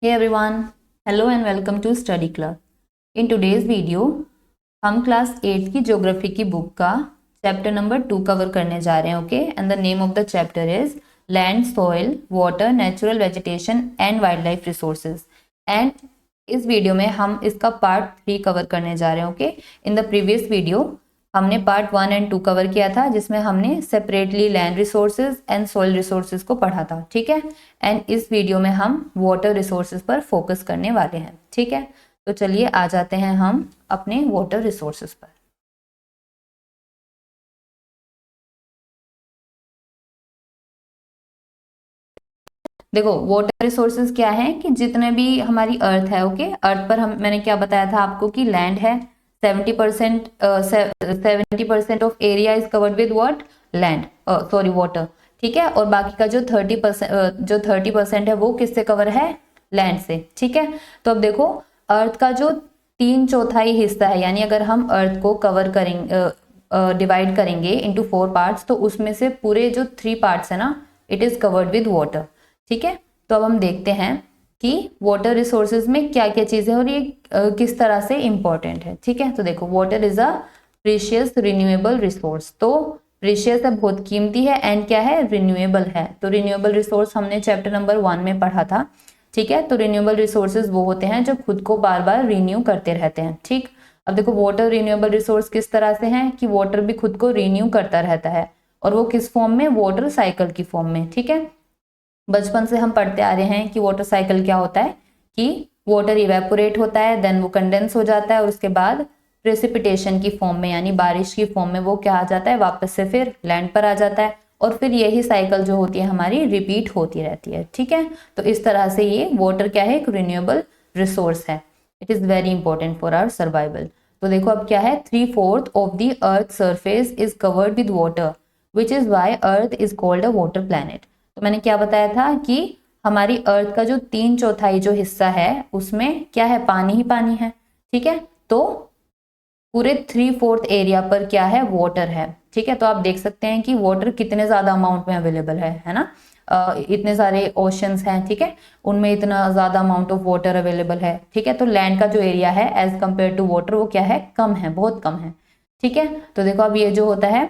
Hey everyone, hello and welcome to Study Club. In today's video, हम class 8 की geography की book का chapter number 2 cover करने जा रहे हैं. Okay, and the name of the chapter is land, soil, water, natural vegetation and wild life resources. And इस video में हम इसका पार्ट 3 कवर करने जा रहे हैं. Okay, in the previous video हमने पार्ट 1 एंड 2 कवर किया था, जिसमें हमने separately land resources and soil resources को पढ़ा था. ठीक है, एंड इस वीडियो में हम वाटर रिसोर्सेज पर फोकस करने वाले हैं. ठीक है, तो चलिए आ जाते हैं हम अपने वाटर रिसोर्सेज पर. देखो, वाटर रिसोर्सेज क्या है कि जितने भी हमारी अर्थ है, ओके, अर्थ पर हम मैंने क्या बताया था आपको कि लैंड है 70% of area is covered with what, land, sorry water. ठीक है, और बाकी का जो 30% है वो किससे कवर है, लैंड से. ठीक है, तो अब देखो अर्थ का जो 3/4 हिस्सा है, यानी अगर हम अर्थ को कवर करेंगे, डिवाइड करेंगे इनटू 4 पार्ट्स, तो उसमें से पूरे जो 3 पार्ट्स है ना, it is covered with water. ठीक है, तो अब हम देखते हैं कि वाटर रिसोर्सेज में क्या क्या चीजें और ये किस तरह से इंपॉर्टेंट है. ठीक है, तो देखो water is a precious renewable resource. तो प्रीशियस है, बहुत कीमती है, एंड क्या है, रिन्यूएबल है. तो रिन्यूएबल रिसोर्स हमने चैप्टर नंबर 1 में पढ़ा था. ठीक है, तो रिन्यूएबल रिसोर्सेज वो होते हैं जो खुद को बार बार रिन्यू करते रहते हैं. ठीक, अब देखो वाटर रिन्यूएबल रिसोर्स किस तरह से हैं कि वाटर भी खुद को रिन्यू करता रहता है, और वो किस फॉर्म में, वाटर साइकिल की फॉर्म में. ठीक है, बचपन से हम पढ़ते आ रहे हैं कि वाटर साइकिल क्या होता है कि वाटर इवेपोरेट होता है, देन वो कंडेंस हो जाता है, और उसके बाद प्रेसिपिटेशन की फॉर्म में यानी बारिश की फॉर्म में वो क्या आ जाता है, वापस से फिर लैंड पर आ जाता है, और फिर यही साइकिल जो होती है हमारी रिपीट होती रहती है. ठीक है, तो इस तरह से ये वाटर क्या है, एक रिन्यूएबल रिसोर्स है. It is very important for our survival. तो देखो अब क्या है, 3/4 of the earth surface is covered with water, which is why earth is called a water planet. तो मैंने क्या बताया था कि हमारी अर्थ का जो 3/4 जो हिस्सा है उसमें क्या है, पानी ही पानी है. ठीक है, तो पूरे 3/4 एरिया पर क्या है, वाटर है. ठीक है, तो आप देख सकते हैं कि वाटर कितने ज्यादा अमाउंट में अवेलेबल है ना. इतने सारे ओशंस हैं. ठीक है, उनमें इतना ज्यादा अमाउंट ऑफ वाटर अवेलेबल है. ठीक है, तो लैंड का जो एरिया है एज कंपेयर टू वाटर वो क्या है, कम है, बहुत कम है. ठीक है, तो देखो अब ये जो होता है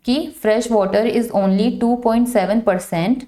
कि fresh water is only 2.7%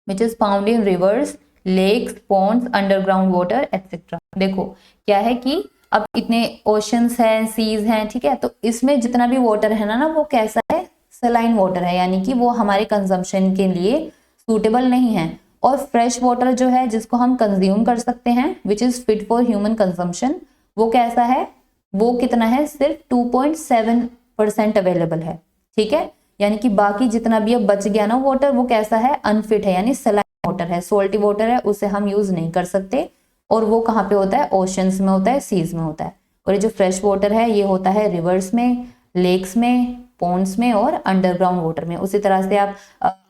which is found in rivers, lakes, ponds, underground water, etc. देखो क्या है कि अब इतने ओशंस हैं, सीज हैं. ठीक है, तो इसमें जितना भी वाटर है ना वो कैसा है, सलाइन वाटर है, यानी कि वो हमारे कंजम्पशन के लिए सूटेबल नहीं है. और फ्रेश वाटर जो है जिसको हम कंज्यूम कर सकते हैं, which is fit for human consumption, वो कैसा है, वो कितना है, सिर्फ 2.7% अवेलेबल है. ठीक है, यानी कि बाकी जितना भी अब बच गया ना वाटर वो कैसा है, अनफिट है, यानी सलाइन वाटर है, सोल्टी वाटर है, उसे हम यूज नहीं कर सकते. और वो कहाँ पे होता है, ओशंस में होता है, सीज में होता है. और ये जो फ्रेश वाटर है ये होता है रिवर्स में, लेक्स में, पॉन्ड्स में और अंडरग्राउंड वाटर में. उसी तरह से आप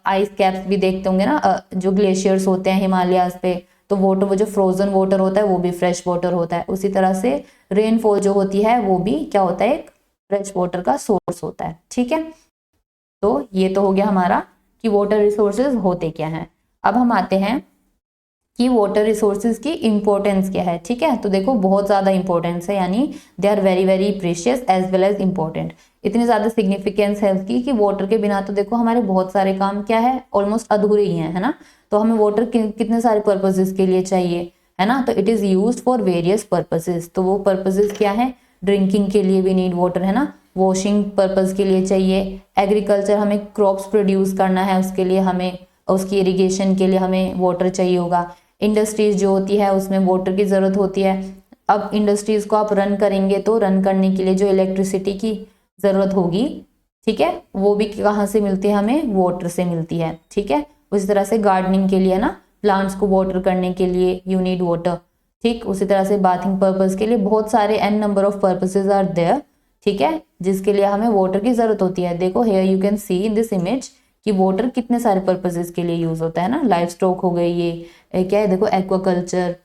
आइस कैप्स भी देखते होंगे ना, जो ग्लेशियर्स होते हैं हिमालयाज पे, तो वाटर वो जो फ्रोजन वाटर होता है वो भी फ्रेश वाटर होता है. उसी तरह से रेनफॉल जो होती है वो भी क्या होता है, एक फ्रेश वाटर का सोर्स होता है. ठीक है, तो ये तो हो गया हमारा कि वाटर रिसोर्सेज होते क्या हैं. अब हम आते हैं कि वाटर रिसोर्सेज की इंपॉर्टेंस क्या है. ठीक है, तो देखो बहुत ज्यादा इंपॉर्टेंस है, यानी they are very very precious as well as important. इतनी ज्यादा सिग्निफिकेंस है उसकी कि वाटर के बिना तो देखो हमारे बहुत सारे काम क्या है, ऑलमोस्ट अधूरे ही है ना. तो हमें वाटर कितने सारे पर्पजेस के लिए चाहिए, है ना. तो it is use for various purposes. तो वो पर्पजेस क्या है, ड्रिंकिंग के लिए वी नीड वाटर, है ना, वॉशिंग पर्पज के लिए चाहिए, एग्रीकल्चर हमें क्रॉप्स प्रोड्यूस करना है उसके लिए हमें, उसकी इरिगेशन के लिए हमें वाटर चाहिए होगा. इंडस्ट्रीज जो होती है उसमें वाटर की जरूरत होती है. अब इंडस्ट्रीज को आप रन करेंगे तो रन करने के लिए जो इलेक्ट्रिसिटी की जरूरत होगी, ठीक है, वो भी कहाँ से मिलती है, हमें वाटर से मिलती है. ठीक है, उसी तरह से गार्डनिंग के लिए ना, प्लांट्स को वाटर करने के लिए यू नीड वाटर. ठीक, उसी तरह से बाथिंग पर्पज के लिए बहुत सारे n number of purposes are there. ठीक है, जिसके लिए हमें वाटर की जरूरत होती है. देखो here you can see in this image कि वाटर कितने सारे पर्पसेस के लिए यूज होता है ना. लाइफ स्टॉक हो गई, ये क्या है, देखो एक्वाकल्चर,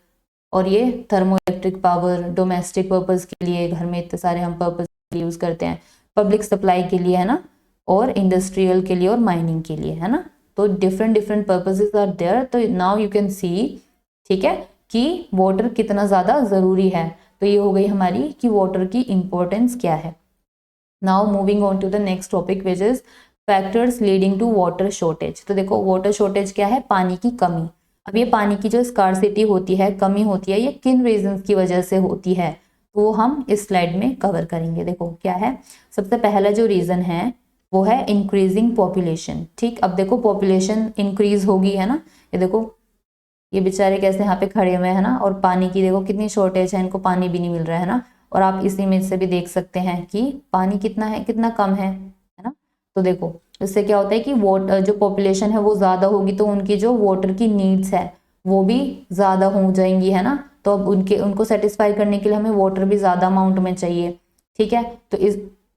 और ये thermo electric power, domestic purpose के लिए घर में इतने सारे हम पर्पज यूज करते हैं, पब्लिक सप्लाई के लिए, है ना, और इंडस्ट्रियल के लिए और माइनिंग के लिए, है ना. तो different different purposes are there. तो नाउ यू कैन सी, ठीक है, कि वाटर कितना ज़्यादा ज़रूरी है। तो ये हो गई हमारी कि वाटर की इम्पोर्टेंस क्या है। Now moving on to the next topic which is factors leading to water shortage. तो देखो वाटर शॉर्टेज क्या है, पानी की कमी। अब ये पानी की जो स्कार्सिटी होती है, कमी होती है, ये किन रीजंस की वजह से होती है, तो वो हम इस स्लाइड में कवर करेंगे। देखो क्या है, सबसे पहला जो रीजन है वो है इंक्रीजिंग पॉपुलेशन। ठीक, अब देखो पॉपुलेशन इंक्रीज होगी, है ना। ये देखो ये बेचारे कैसे यहाँ पे खड़े हुए हैं ना, और पानी की देखो कितनी शॉर्टेज है, इनको पानी भी नहीं मिल रहा है ना। और आप इस इमेज से भी देख सकते हैं कि पानी कितना है, कितना कम है ना। तो देखो इससे क्या होता है कि वाटर जो पॉपुलेशन है वो ज्यादा होगी, तो उनकी जो वाटर की नीड्स है वो भी ज्यादा हो जाएंगी, है ना। तो अब उनको सेटिस्फाई करने के लिए हमें वाटर भी ज्यादा अमाउंट में चाहिए। ठीक है, तो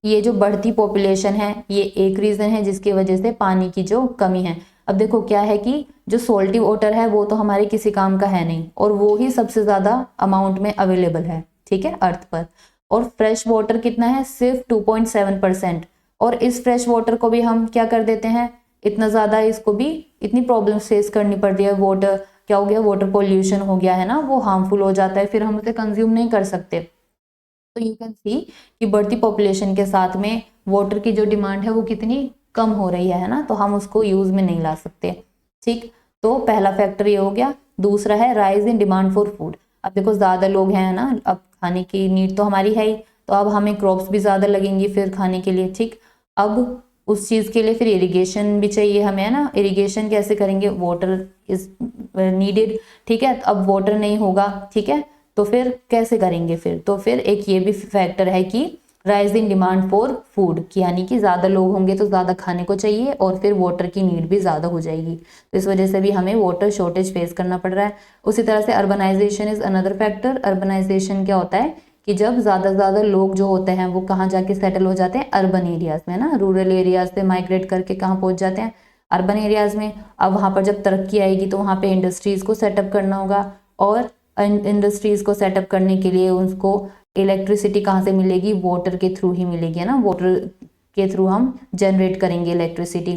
ये जो बढ़ती पॉपुलेशन है ये एक रीजन है जिसकी वजह से पानी की जो कमी है। अब देखो क्या है कि जो सोल्टी वाटर है वो तो हमारे किसी काम का है नहीं, और वो ही सबसे ज्यादा अमाउंट में अवेलेबल है, ठीक है, अर्थ पर। और फ्रेश वाटर कितना है, सिर्फ 2.7%। और इस फ्रेश वाटर को भी हम क्या कर देते हैं, इतना ज्यादा इसको भी इतनी प्रॉब्लम फेस करनी पड़ती है। वाटर क्या हो गया, वाटर पोल्यूशन हो गया है ना, वो हार्मफुल हो जाता है, फिर हम उसे कंज्यूम नहीं कर सकते। तो यू कैन सी कि बढ़ती पॉपुलेशन के साथ में वाटर की जो डिमांड है वो कितनी कम हो रही है ना, तो हम उसको यूज में नहीं ला सकते। ठीक, तो पहला फैक्टर ये हो गया। दूसरा है rise in demand for food. अब देखो ज्यादा लोग हैं ना, अब खाने की नीड तो हमारी है ही, तो अब हमें क्रॉप्स भी ज्यादा लगेंगी फिर खाने के लिए। ठीक, अब उस चीज के लिए फिर इरिगेशन भी चाहिए हमें, है ना। इरिगेशन कैसे करेंगे, वाटर इज नीडेड। ठीक है, अब वाटर नहीं होगा, ठीक है, तो फिर कैसे करेंगे फिर, तो फिर एक ये भी फैक्टर है कि rise in demand for food, कि यानी कि ज्यादा लोग होंगे तो ज्यादा खाने को चाहिए और फिर वाटर की नीड भी ज्यादा हो जाएगी, तो इस वजह से भी हमें वाटर शॉर्टेज फेस करना पड़ रहा है। उसी तरह से urbanisation is another factor. Urbanisation क्या होता है कि जब ज्यादा लोग जो होते हैं वो कहाँ जाके सेटल हो जाते हैं, अर्बन एरियाज में ना, रूरल एरियाज से माइग्रेट करके कहाँ पहुंच जाते हैं, अर्बन एरियाज में। अब वहां पर जब तरक्की आएगी तो वहां पे इंडस्ट्रीज को सेटअप करना होगा, और इंडस्ट्रीज को सेटअप करने के लिए उनको इलेक्ट्रिसिटी कहाँ से मिलेगी, वाटर के थ्रू ही मिलेगी, है ना। वाटर के थ्रू हम जनरेट करेंगे इलेक्ट्रिसिटी।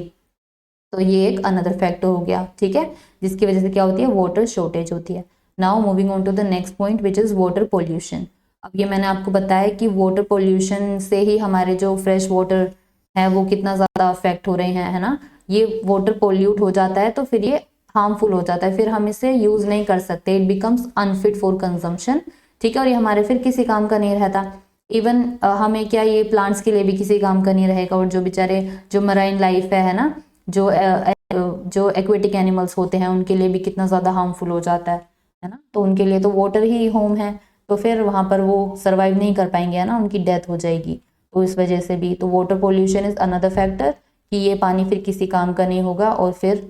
तो ये एक अनदर फैक्टर हो गया, ठीक है, जिसकी वजह से क्या होती है, वाटर शॉर्टेज होती है। Now moving on to the next point which is water pollution. अब ये मैंने आपको बताया कि वाटर पोल्यूशन से ही हमारे जो फ्रेश वाटर है वो कितना ज्यादा अफेक्ट हो रहे हैं, है ना। ये वाटर पोल्यूट हो जाता है तो फिर ये हार्मफुल हो जाता है, फिर हम इसे यूज नहीं कर सकते, it becomes unfit for consumption. ठीक है, और ये हमारे फिर किसी काम का नहीं रहता। इवन हमें क्या, ये प्लांट्स के लिए भी किसी काम का नहीं रहेगा, और जो बेचारे जो मराइन लाइफ है ना, जो एक्वेटिक एनिमल्स होते हैं उनके लिए भी कितना ज्यादा हार्मफुल हो जाता है ना। तो उनके लिए तो वाटर ही होम है, तो फिर वहां पर वो सरवाइव नहीं कर पाएंगे, है ना, उनकी डेथ हो जाएगी। तो इस वजह से भी तो water pollution is another factor, कि ये पानी फिर किसी काम का नहीं होगा, और फिर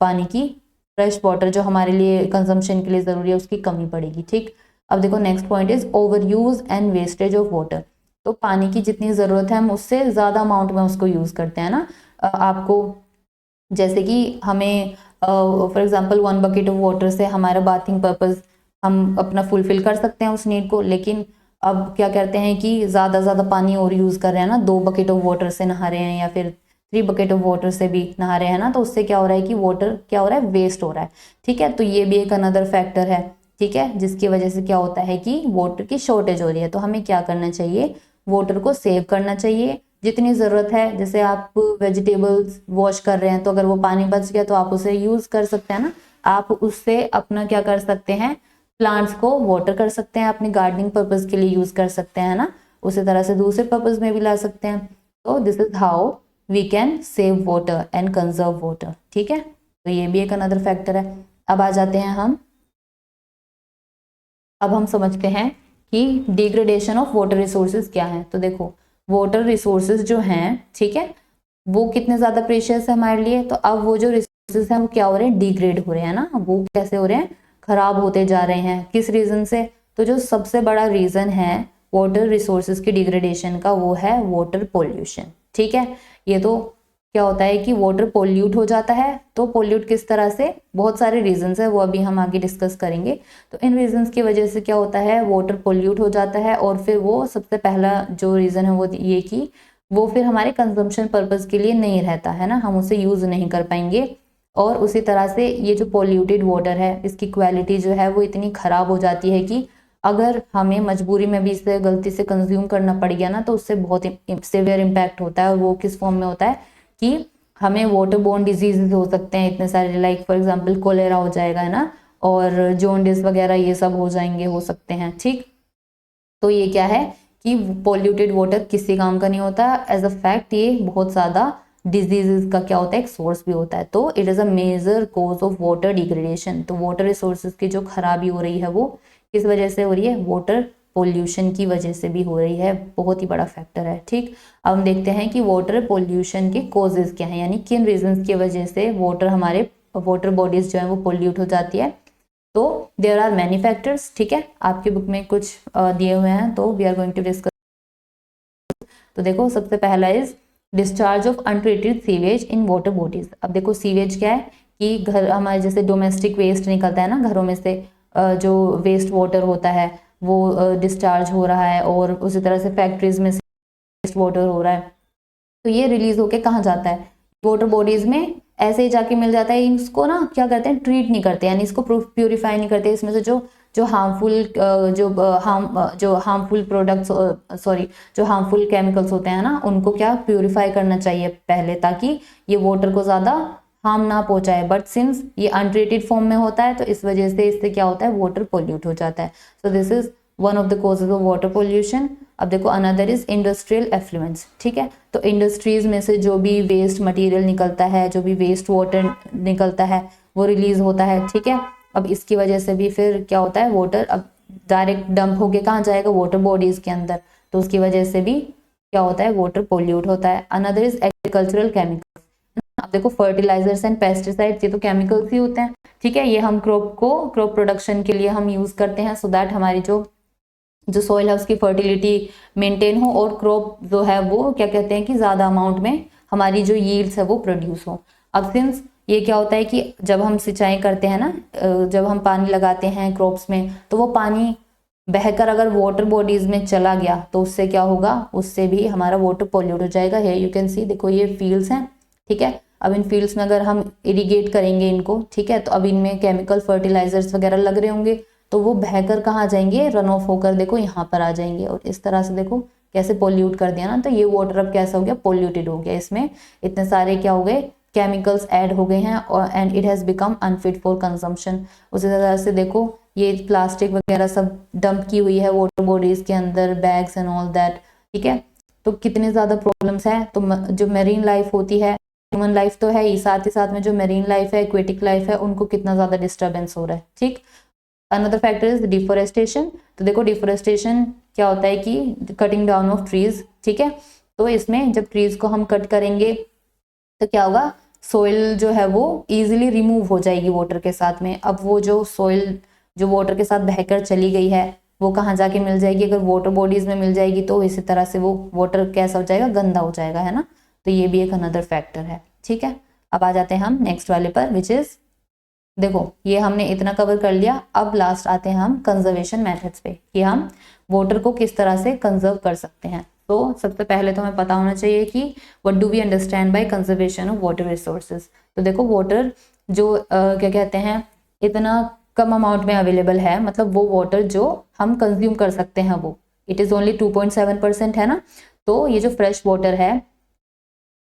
पानी की फ्रेश वाटर जो हमारे लिए कंजम्पशन के लिए जरूरी है उसकी कमी पड़ेगी। ठीक, अब देखो next point is over use and wastage of water. तो पानी की जितनी जरूरत है हम उससे ज्यादा अमाउंट में उसको यूज करते हैं ना। आपको जैसे कि हमें for example 1 bucket of water से हमारा बाथिंग पर्पस हम अपना फुलफिल कर सकते हैं उस नीड को, लेकिन अब क्या करते हैं कि ज्यादा पानी और यूज कर रहे हैं ना, 2 बकेट ऑफ वाटर से नहा रहे हैं या फिर 3 बकेट ऑफ वाटर से भी नहा रहे हैं ना, तो उससे क्या हो रहा है कि वाटर क्या हो रहा है, वेस्ट हो रहा है। ठीक है, तो ये भी एक अनदर फैक्टर है, ठीक है, जिसकी वजह से क्या होता है कि वाटर की शॉर्टेज हो रही है। तो हमें क्या करना चाहिए, वाटर को सेव करना चाहिए जितनी जरूरत है। जैसे आप वेजिटेबल्स वॉश कर रहे हैं तो अगर वो पानी बच गया तो आप उसे यूज कर सकते हैं ना, आप उससे अपना क्या कर सकते हैं, प्लांट्स को वाटर कर सकते हैं, अपनी गार्डनिंग पर्पज के लिए यूज कर सकते हैं ना। उसी तरह से दूसरे पर्पज में भी ला सकते हैं। तो this is how we can save water and conserve water. ठीक है, तो ये भी एक अनदर फैक्टर है। अब आ जाते हैं अब हम समझते हैं कि डिग्रेडेशन ऑफ वाटर रिसोर्सेज क्या है। तो देखो वाटर रिसोर्सेज जो हैं, ठीक है, वो कितने ज्यादा प्रेशियस है हमारे लिए। तो अब वो जो रिसोर्सेज हैं वो क्या हो रहे हैं, डिग्रेड हो रहे हैं ना। वो कैसे हो रहे हैं, खराब होते जा रहे हैं, किस रीजन से। तो जो सबसे बड़ा रीजन है वाटर रिसोर्सेज की डिग्रेडेशन का वो है वाटर पोल्यूशन। ठीक है, ये तो क्या होता है कि वाटर पोल्यूट हो जाता है। तो पोल्यूट किस तरह से, बहुत सारे रीजंस है, वो अभी हम आगे डिस्कस करेंगे। तो इन रीजंस की वजह से क्या होता है, वाटर पोल्यूट हो जाता है, और फिर वो सबसे पहला जो रीजन है वो ये कि वो फिर हमारे कंजम्पशन पर्पज के लिए नहीं रहता है ना, हम उसे यूज नहीं कर पाएंगे। और उसी तरह से ये जो पोल्यूटेड वाटर है इसकी क्वालिटी जो है वो इतनी खराब हो जाती है कि अगर हमें मजबूरी में भी इसे गलती से कंज्यूम करना पड़ गया ना तो उससे बहुत सिवियर इम्पैक्ट होता है। और वो किस फॉर्म में होता है कि हमें वाटर बोर्न डिजीजेज हो सकते हैं इतने सारे, लाइक फॉर एग्जांपल कोलेरा हो जाएगा, है ना, और जॉन्डिस वगैरह ये सब हो जाएंगे, हो सकते हैं। ठीक, तो ये क्या है कि पोल्यूटेड वाटर किसी काम का नहीं होता। एज अ फैक्ट ये बहुत ज़्यादा डिजीजेस का क्या होता है, एक सोर्स भी होता है। तो it is a major cause of water degradation. तो वाटर रिसोर्सेज की जो खराबी हो रही है वो किस वजह से हो रही है, वाटर पोल्यूशन की वजह से भी हो रही है। बहुत ही बड़ा फैक्टर है। ठीक, अब हम देखते हैं कि वाटर पोल्यूशन के कॉजेज क्या हैं, यानी किन रीजंस की वजह से वाटर, हमारे वाटर बॉडीज जो है वो पोल्यूट हो जाती है। तो देयर आर मैनी फैक्टर्स। ठीक है, आपकी बुक में कुछ दिए हुए हैं, तो we are going to discuss. तो देखो, सबसे पहला is discharge of untreated sewage in water bodies. अब देखो सीवेज क्या है कि घर हमारे जैसे डोमेस्टिक वेस्ट निकलता है ना घरों में से, जो वेस्ट वाटर होता है वो डिस्चार्ज हो रहा है, और उसी तरह से फैक्ट्रीज में से वेस्ट वाटर हो रहा है। तो ये रिलीज होके कहाँ जाता है, वाटर बॉडीज में ऐसे ही जाके मिल जाता है। इसको ना क्या करते हैं, ट्रीट नहीं करते, यानी इसको प्यूरिफाई नहीं करते। इसमें से जो जो हार्मफुल जो हार्मफुल प्रोडक्ट्स, सॉरी, जो हार्मफुल केमिकल्स होते हैं ना, उनको क्या प्यूरिफाई करना चाहिए पहले, ताकि ये वाटर को ज़्यादा हार्म ना पहुंचाए। बट सिंस ये अनट्रीटेड फॉर्म में होता है तो इस वजह से इससे क्या होता है, वाटर पोल्यूट हो जाता है। So this is one of the causes of water pollution. अब देखो अनदर इज इंडस्ट्रियल एफ्लुएंस। ठीक है, तो इंडस्ट्रीज में से जो भी वेस्ट मटेरियल निकलता है, जो भी वेस्ट वाटर निकलता है वो रिलीज होता है। ठीक है, अब इसकी वजह से भी फिर क्या होता है, वाटर अब डायरेक्ट डंप होके कहाँ जाएगा, वाटर बॉडीज के अंदर, तो उसकी वजह से भी क्या होता है, वाटर पोल्यूट होता है। Another is agricultural chemicals. अब देखो फर्टिलाइजर्स एंड पेस्टिसाइड्स, ये तो केमिकल्स ही होते हैं। ठीक है, ये हम क्रॉप प्रोडक्शन के लिए हम यूज करते हैं, सो दैट हमारी जो सॉइल है उसकी फर्टिलिटी मेंटेन हो, और क्रॉप जो है वो क्या कहते हैं कि ज्यादा अमाउंट में हमारी जो यील्ड्स है वो प्रोड्यूस हो। अब सिंस ये क्या होता है कि जब हम सिंचाई करते हैं ना, जब हम पानी लगाते हैं क्रॉप्स में, तो वो पानी बहकर अगर वाटर बॉडीज में चला गया तो उससे क्या होगा, उससे भी हमारा वाटर पोल्यूट हो जाएगा। है यू कैन सी, देखो ये फील्ड्स हैं। ठीक है, अब इन फील्ड्स में अगर हम इरिगेट करेंगे इनको, ठीक है, तो अब इनमें केमिकल फर्टिलाइजर्स वगैरह लग रहे होंगे, तो वो बहकर कहाँ जाएंगे, रन ऑफ होकर देखो यहाँ पर आ जाएंगे, और इस तरह से देखो कैसे पोल्यूट कर दिया ना। तो ये वाटर अब कैसा हो गया, पोल्यूटेड हो गया। इसमें इतने सारे क्या हो गए, केमिकल्स ऐड हो गए हैं, और and it has become unfit for consumption. उसी तरह से देखो ये प्लास्टिक वगैरह सब डंप की हुई है वाटर बॉडीज के अंदर, बैग्स एंड ऑल दैट। ठीक है, तो कितने ज्यादा प्रॉब्लम्स हैं। तो जो मेरीन लाइफ होती है, ह्यूमन लाइफ तो है ही, साथ ही साथ में जो मेरीन लाइफ है, एक्वेटिक लाइफ है, उनको कितना ज्यादा डिस्टर्बेंस हो रहा है। ठीक, अनदर फैक्टर इज डिफोरेस्टेशन। तो देखो डिफोरेस्टेशन क्या होता है कि कटिंग डाउन ऑफ ट्रीज। ठीक है, तो इसमें जब ट्रीज को हम कट करेंगे तो क्या होगा, सोइल जो है वो इजीली रिमूव हो जाएगी वाटर के साथ में। अब वो जो सोइल जो वाटर के साथ बहकर चली गई है वो कहाँ जाके मिल जाएगी, अगर वाटर बॉडीज में मिल जाएगी तो इसी तरह से वो वाटर कैसा हो जाएगा, गंदा हो जाएगा, है ना। तो ये भी एक अनदर फैक्टर है। ठीक है, अब आ जाते हैं हम नेक्स्ट वाले पर, विच इज, देखो ये हमने इतना कवर कर लिया। अब लास्ट आते हैं हम कंजर्वेशन मेथड्स पे, कि हम वाटर को किस तरह से कंजर्व कर सकते हैं। तो सबसे पहले तो हमें पता होना चाहिए कि what do we understand by conservation of water resources. तो देखो वाटर जो क्या कहते हैं, इतना कम अमाउंट में अवेलेबल है, मतलब वो वाटर जो हम कंज्यूम कर सकते हैं वो इट इज ओनली 2.7% है ना। तो ये जो फ्रेश वाटर है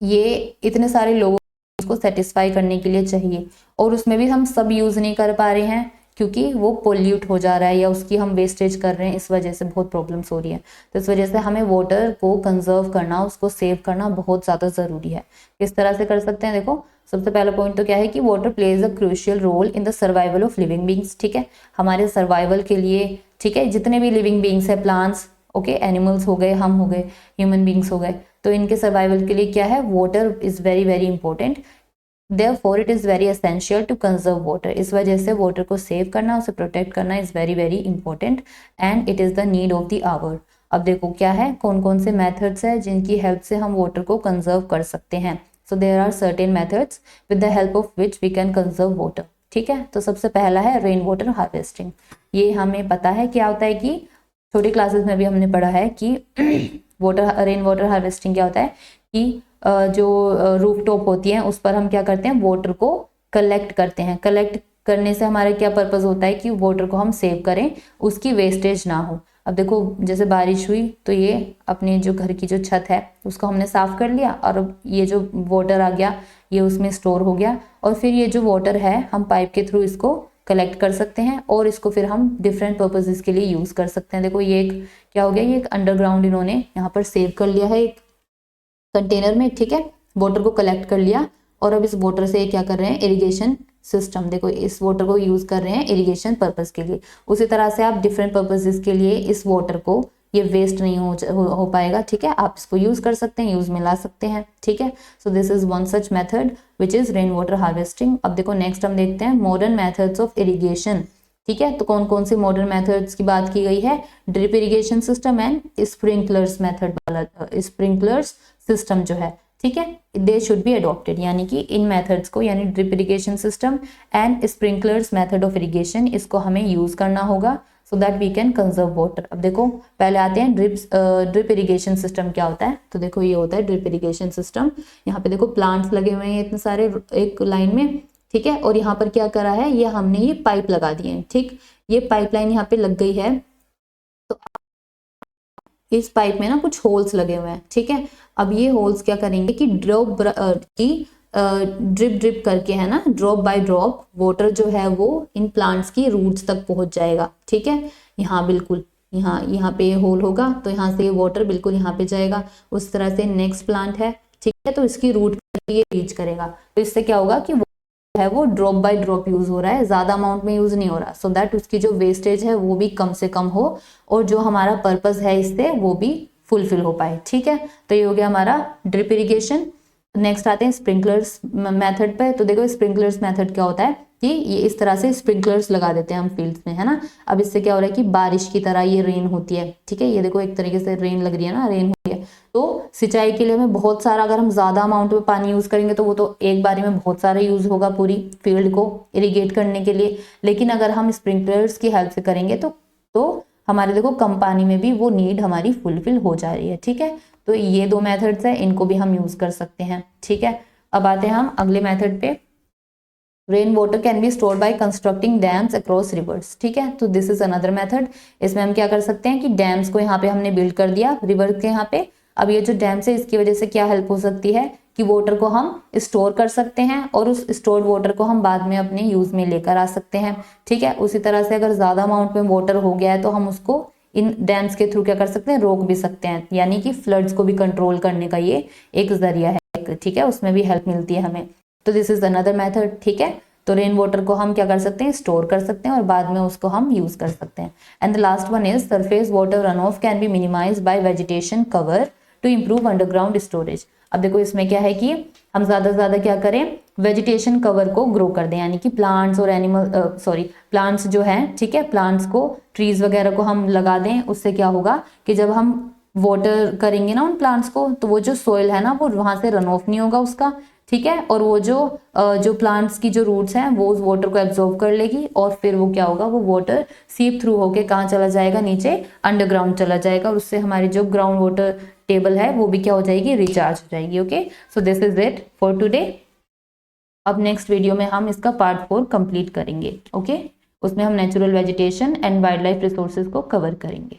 ये इतने सारे लोगों को सेटिस्फाई करने के लिए चाहिए, और उसमें भी हम सब यूज नहीं कर पा रहे हैं क्योंकि वो पोल्यूट हो जा रहा है या उसकी हम वेस्टेज कर रहे हैं, इस वजह से बहुत प्रॉब्लम्स हो रही है। तो इस वजह से हमें वाटर को कंजर्व करना, उसको सेव करना बहुत ज़्यादा ज़रूरी है। किस तरह से कर सकते हैं, देखो सबसे पहला पॉइंट तो क्या है कि water plays a crucial role in the survival of living beings. ठीक है, हमारे सर्वाइवल के लिए, ठीक है, जितने भी लिविंग बींग्स है, प्लांट्स, ओके, एनिमल्स हो गए, हम हो गए, ह्यूमन बींग्स हो गए, तो इनके सर्वाइवल के लिए क्या है, water is very very important. Therefore it is very essential to conserve water. इस वजह से वाटर को सेव करना, उसे प्रोटेक्ट करना is very very important and it is the need of the hour. अब देखो क्या है, कौन कौन से मेथड्स है जिनकी हेल्प से हम वाटर को कंजर्व कर सकते हैं। So there are certain methods with the help of which we can conserve water. ठीक है, तो सबसे पहला है रेन वाटर हार्वेस्टिंग। ये हमें पता है क्या होता है कि छोटी क्लासेस में भी हमने पढ़ा है कि रेन वाटर हार्वेस्टिंग क्या होता है कि जो रूफ टॉप होती है उस पर हम क्या करते हैं, वाटर को कलेक्ट करते हैं। कलेक्ट करने से हमारा क्या पर्पस होता है कि वाटर को हम सेव करें, उसकी वेस्टेज ना हो। अब देखो जैसे बारिश हुई तो ये अपने जो घर की जो छत है उसको हमने साफ कर लिया और अब ये जो वाटर आ गया ये उसमें स्टोर हो गया, और फिर ये जो वाटर है हम पाइप के थ्रू इसको कलेक्ट कर सकते हैं और इसको फिर हम डिफरेंट पर्पसेस के लिए यूज़ कर सकते हैं। देखो ये एक क्या हो गया, ये एक अंडरग्राउंड इन्होंने यहाँ पर सेव कर लिया है एक कंटेनर में, ठीक है, वाटर को कलेक्ट कर लिया और अब इस वाटर से क्या कर रहे हैं, इरिगेशन सिस्टम, देखो इस वाटर को यूज कर रहे हैं इरिगेशन पर्पस के लिए। उसी तरह से आप डिफरेंट पर्पसेस के लिए इस वाटर को, ये वेस्ट नहीं हो पाएगा, ठीक है, आप इसको यूज कर सकते हैं, यूज में ला सकते हैं, ठीक है। So this is one such method which is rain water harvesting. अब देखो नेक्स्ट हम देखते हैं मॉडर्न मेथड्स ऑफ इरिगेशन, ठीक है। तो कौन कौन सी मॉडर्न मेथड्स की बात की गई है, drip irrigation system and sprinklers method वाला, स्प्रिंकलर्स सिस्टम जो है, ठीक है, दे शुड बी अडॉप्टेड, यानी कि इन मेथड्स को, यानी drip irrigation system and sprinklers method of irrigation, इसको हमें यूज करना होगा so that we can conserve water. अब देखो पहले आते हैं ड्रिप इरिगेशन सिस्टम क्या होता है। तो देखो ये होता है ड्रिप इरिगेशन सिस्टम। यहाँ पे देखो प्लांट्स लगे हुए हैं इतने सारे एक लाइन में, ठीक है, और यहाँ पर क्या करा है, ये हमने ये पाइप लगा दिए हैं, ठीक, ये पाइपलाइन यहाँ पे लग गई है। तो इस पाइप में ना कुछ होल्स लगे हुए हैं, ठीक है। अब ये होल्स क्या करेंगे कि ड्रिप करके, है ना, ड्रॉप बाय ड्रॉप वाटर जो है वो इन प्लांट्स की रूट्स तक पहुंच जाएगा, ठीक है। यहाँ बिल्कुल यहाँ पे होल होगा तो यहाँ से वाटर बिल्कुल यहाँ पे जाएगा। उस तरह से नेक्स्ट प्लांट है, ठीक है, तो इसकी रूट ये रीच करेगा। तो इससे क्या होगा कि है वो ड्रॉप बाय ड्रॉप यूज हो रहा है, ज्यादा अमाउंट में यूज नहीं हो रहा, सो दैट उसकी जो वेस्टेज है वो भी कम से कम हो और जो हमारा पर्पस है इससे वो भी फुलफिल हो पाए, ठीक है। तो ये हो गया हमारा ड्रिप इरिगेशन। नेक्स्ट आते हैं स्प्रिंकलर्स मेथड पे। तो देखो स्प्रिंकलर्स मेथड क्या होता है कि ये इस तरह से स्प्रिंकलर्स लगा देते हैं हम फील्ड्स में, है ना। अब इससे क्या हो रहा है कि बारिश की तरह ये रेन होती है, ठीक है, ये देखो एक तरीके से रेन लग रही है ना, रेन हो रही है। तो सिंचाई के लिए हमें बहुत सारा, अगर हम ज्यादा अमाउंट में पानी यूज करेंगे तो वो तो एक बारी में बहुत सारा यूज होगा पूरी फील्ड को इरिगेट करने के लिए। लेकिन अगर हम स्प्रिंकलर्स की हेल्प से करेंगे तो हमारे देखो कम पानी में भी वो नीड हमारी फुलफिल हो जा रही है, ठीक है। तो ये दो मेथड्स है, इनको भी हम यूज कर सकते हैं, ठीक है। अब आते हैं हम अगले मेथड पे। Rain water can be stored bye constructing dams across reverse, ठीक है। तो दिस इज अनदर मेथड। इसमें हम क्या कर सकते हैं कि डैम्स को यहाँ पे हमने बिल्ड कर दिया रिवर के यहाँ पे। अब ये जो डैम्स है इसकी वजह से क्या हेल्प हो सकती है कि वाटर को हम स्टोर कर सकते हैं और उस स्टोर्ड वाटर को हम बाद में अपने यूज में लेकर आ सकते हैं, ठीक है। उसी तरह से अगर ज्यादा अमाउंट में वाटर हो गया है तो हम उसको इन डैम्स के थ्रू क्या कर सकते हैं, रोक भी सकते हैं, यानी कि फ्लड्स को भी कंट्रोल करने का ये एक जरिया है, ठीक है, उसमें भी हेल्प मिलती है हमें। तो दिस इज अनदर मेथड, ठीक है। तो रेन वाटर को हम क्या कर सकते हैं, स्टोर कर सकते हैं और बाद में उसको हम यूज कर सकते हैं। And the last one is surface water run off can be minimise by vegetation cover to improve underground storage. अब देखो इसमें क्या है कि हम ज्यादा से ज्यादा क्या करें, वेजिटेशन कवर को ग्रो कर दें, यानी कि प्लांट्स और प्लांट्स जो है, ठीक है, प्लांट्स को, ट्रीज वगैरह को हम लगा दें। उससे क्या होगा कि जब हम वाटर करेंगे ना उन प्लांट्स को तो वो जो सोइल है ना वो वहां से रन ऑफ नहीं होगा उसका, ठीक है, और वो जो प्लांट्स की जो रूट्स हैं वो उस वाटर को एब्जॉर्ब कर लेगी और फिर वो क्या होगा, वो वाटर सीप थ्रू होके कहाँ चला जाएगा, नीचे अंडरग्राउंड चला जाएगा और उससे हमारी जो ग्राउंड वाटर टेबल है वो भी क्या हो जाएगी, रिचार्ज हो जाएगी। Okay, so this is it for today. अब नेक्स्ट वीडियो में हम इसका पार्ट 4 कंप्लीट करेंगे, ओके, उसमें हम natural vegetation and wild life resources को कवर करेंगे।